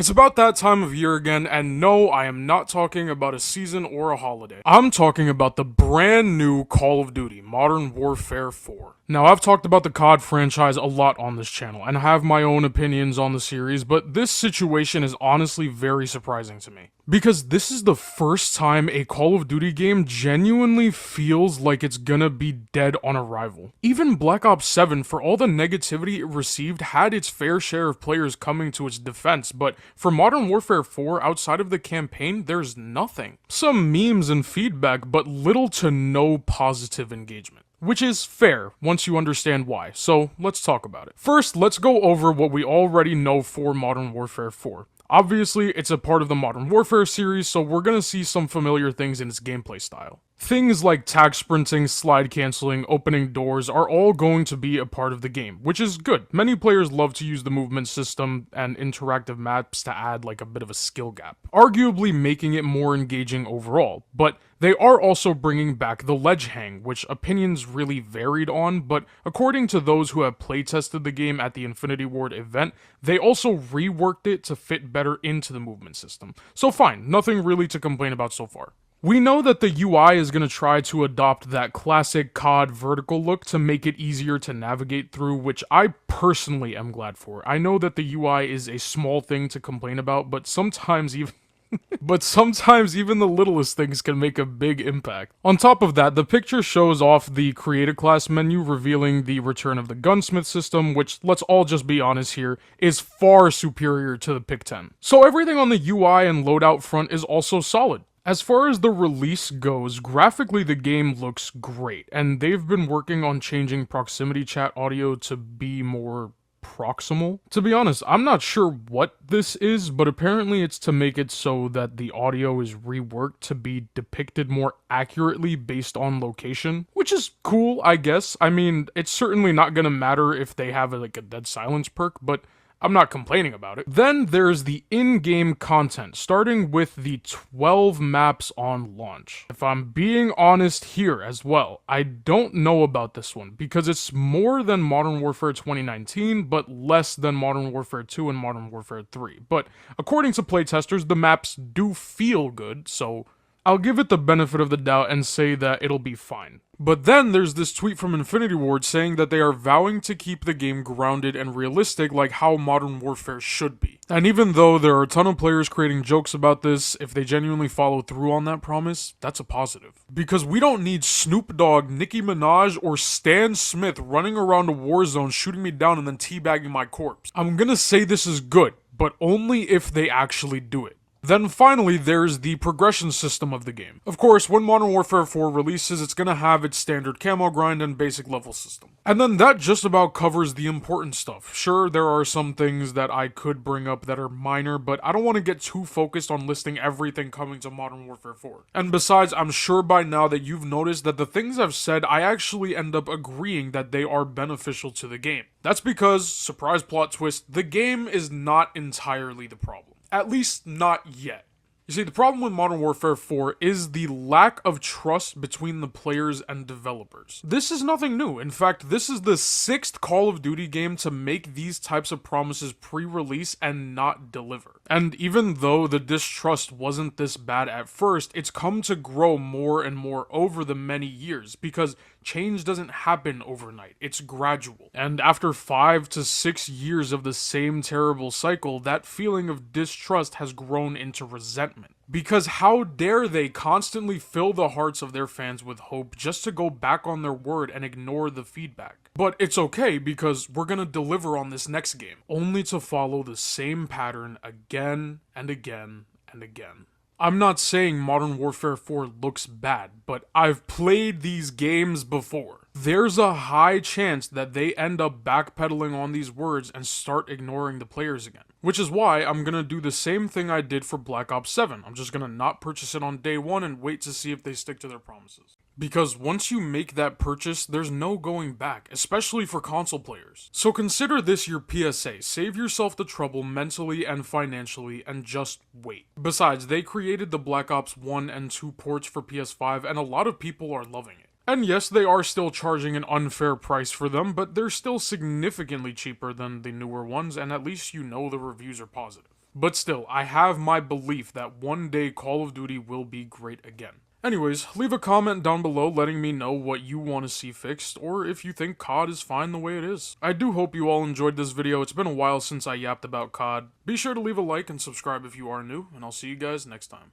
It's about that time of year again, and no, I am not talking about a season or a holiday. I'm talking about the brand new Call of Duty Modern Warfare 4. Now, I've talked about the COD franchise a lot on this channel, and have my own opinions on the series, but this situation is honestly very surprising to me. Because this is the first time a Call of Duty game genuinely feels like it's gonna be dead on arrival. Even Black Ops 7, for all the negativity it received, had its fair share of players coming to its defense, but for Modern Warfare 4, outside of the campaign, there's nothing. Some memes and feedback, but little to no positive engagement. Which is fair, once you understand why, so let's talk about it. First, let's go over what we already know for Modern Warfare 4. Obviously, it's a part of the Modern Warfare series, so we're gonna see some familiar things in its gameplay style. Things like tag sprinting, slide canceling, opening doors are all going to be a part of the game, which is good. Many players love to use the movement system and interactive maps to add like a bit of a skill gap, arguably making it more engaging overall, but they are also bringing back the ledge hang, which opinions really varied on, but according to those who have playtested the game at the Infinity Ward event, they also reworked it to fit better into the movement system. So fine, nothing really to complain about so far. We know that the UI is going to try to adopt that classic COD vertical look to make it easier to navigate through, which I personally am glad for. I know that the UI is a small thing to complain about, but sometimes even the littlest things can make a big impact. On top of that, the picture shows off the Create a Class menu, revealing the return of the Gunsmith system, which, let's all just be honest here, is far superior to the Pick-10. So everything on the UI and loadout front is also solid. As far as the release goes, graphically the game looks great, and they've been working on changing proximity chat audio to be more proximal. To be honest, I'm not sure what this is, but apparently it's to make it so that the audio is reworked to be depicted more accurately based on location, which is cool, I guess. I mean, it's certainly not gonna matter if they have like a dead silence perk, but I'm not complaining about it. Then there's the in-game content, starting with the 12 maps on launch. If I'm being honest here as well, I don't know about this one, because it's more than Modern Warfare 2019, but less than Modern Warfare 2 and Modern Warfare 3. But according to playtesters, the maps do feel good, so I'll give it the benefit of the doubt and say that it'll be fine. But then there's this tweet from Infinity Ward saying that they are vowing to keep the game grounded and realistic like how Modern Warfare should be. And even though there are a ton of players creating jokes about this, if they genuinely follow through on that promise, that's a positive. Because we don't need Snoop Dogg, Nicki Minaj, or Stan Smith running around a war zone shooting me down and then teabagging my corpse. I'm gonna say this is good, but only if they actually do it. Then finally, there's the progression system of the game. Of course, when Modern Warfare 4 releases, it's gonna have its standard camo grind and basic level system. And then that just about covers the important stuff. Sure, there are some things that I could bring up that are minor, but I don't want to get too focused on listing everything coming to Modern Warfare 4. And besides, I'm sure by now that you've noticed that the things I've said, I actually end up agreeing that they are beneficial to the game. That's because, surprise plot twist, the game is not entirely the problem. At least not yet. You see, the problem with Modern Warfare 4 is the lack of trust between the players and developers. This is nothing new. In fact, this is the 6th Call of Duty game to make these types of promises pre-release and not deliver. And even though the distrust wasn't this bad at first, it's come to grow more and more over the many years, because change doesn't happen overnight, it's gradual. And after 5 to 6 years of the same terrible cycle, that feeling of distrust has grown into resentment. Because how dare they constantly fill the hearts of their fans with hope just to go back on their word and ignore the feedback. But it's okay, because we're gonna deliver on this next game, only to follow the same pattern again and again and again. I'm not saying Modern Warfare 4 looks bad, but I've played these games before. There's a high chance that they end up backpedaling on these words and start ignoring the players again. Which is why I'm gonna do the same thing I did for Black Ops 7. I'm just gonna not purchase it on day one and wait to see if they stick to their promises. Because once you make that purchase, there's no going back, especially for console players. So consider this your PSA. Save yourself the trouble mentally and financially and just wait. Besides, they created the Black Ops 1 and 2 ports for PS5 and a lot of people are loving it. And yes, they are still charging an unfair price for them, but they're still significantly cheaper than the newer ones, and at least you know the reviews are positive. But still, I have my belief that one day Call of Duty will be great again. Anyways, leave a comment down below letting me know what you want to see fixed, or if you think COD is fine the way it is. I do hope you all enjoyed this video. It's been a while since I yapped about COD. Be sure to leave a like and subscribe if you are new, and I'll see you guys next time.